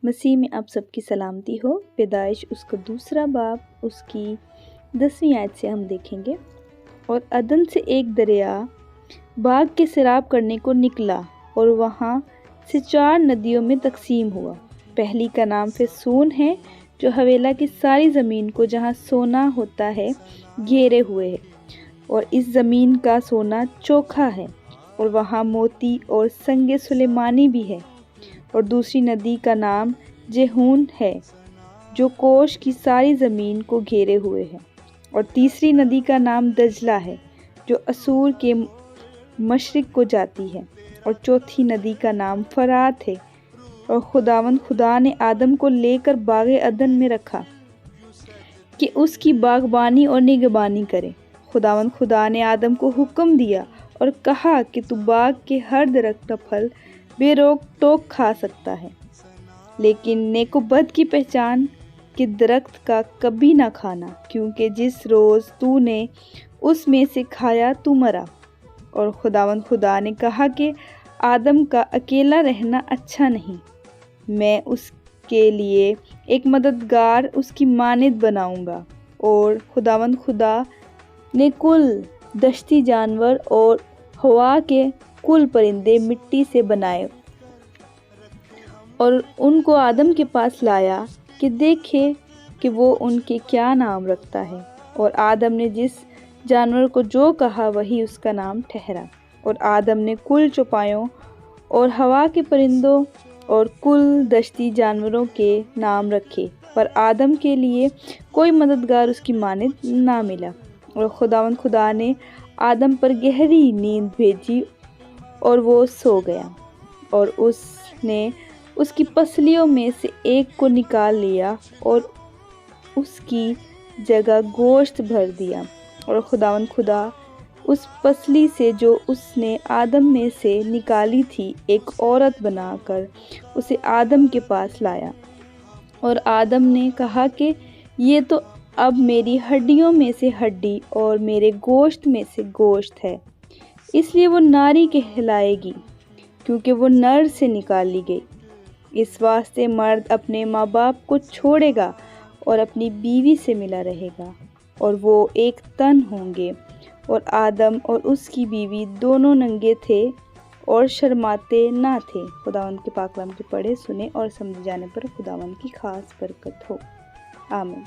مسیح میں آپ سب کی سلامتی ہو۔ پیدائش اس کا 2 باب اس کی 10ویں آیت سے ہم دیکھیں گے۔ اور عدن سے ایک دریا باغ کے سیراب کرنے کو نکلا اور وہاں سے 4 ندیوں میں تقسیم ہوا۔ پہلی کا نام فسون ہے جو حویلا کی ساری زمین کو جہاں سونا ہوتا ہے گھیرے ہوئے ہے، اور اس زمین کا سونا چوکھا ہے اور وہاں موتی اور سنگ سلیمانی بھی ہے۔ اور دوسری ندی کا نام جہون ہے جو کوش کی ساری زمین کو گھیرے ہوئے ہے۔ اور تیسری ندی کا نام دجلہ ہے جو اسور کے مشرق کو جاتی ہے۔ اور چوتھی ندی کا نام فرات ہے۔ اور خداوند خدا نے آدم کو لے کر باغ عدن میں رکھا کہ اس کی باغبانی اور نگہبانی کرے۔ خداوند خدا نے آدم کو حکم دیا اور کہا کہ تو باغ کے ہر درخت کا پھل بے روک ٹوک کھا سکتا ہے، لیکن نیک و بد کی پہچان کے درخت کا کبھی نہ کھانا، کیونکہ جس روز تو نے اس میں سے کھایا تو مرا۔ اور خداوند خدا نے کہا کہ آدم کا اکیلا رہنا اچھا نہیں، میں اس کے لیے ایک مددگار اس کی مانند بناؤں گا۔ اور خداوند خدا نے کل دشتی جانور اور ہوا کے کل پرندے مٹی سے بنائے اور ان کو آدم کے پاس لایا کہ دیکھے کہ وہ ان کے کیا نام رکھتا ہے۔ اور آدم نے جس جانور کو جو کہا وہی اس کا نام ٹھہرا۔ اور آدم نے کل چوپایوں اور ہوا کے پرندوں اور کل دشتی جانوروں کے نام رکھے، پر آدم کے لیے کوئی مددگار اس کی مانند نہ ملا۔ اور خداوند خدا نے آدم پر گہری نیند بھیجی اور وہ سو گیا۔ اور اس نے اس کی پسلیوں میں سے ایک کو نکال لیا اور اس کی جگہ گوشت بھر دیا۔ اور خداوند خدا اس پسلی سے جو اس نے آدم میں سے نکالی تھی ایک عورت بنا کر اسے آدم کے پاس لایا۔ اور آدم نے کہا کہ یہ تو اب میری ہڈیوں میں سے ہڈی اور میرے گوشت میں سے گوشت ہے، اس لیے وہ ناری کہلائے گی، کیونکہ وہ نر سے نکالی گئی۔ اس واسطے مرد اپنے ماں باپ کو چھوڑے گا اور اپنی بیوی سے ملا رہے گا، اور وہ ایک تن ہوں گے۔ اور آدم اور اس کی بیوی دونوں ننگے تھے اور شرماتے نہ تھے۔ خداوند کے پاک کلام کے پڑھے سنے اور سمجھے جانے پر خداوند کی خاص برکت ہو، آمین۔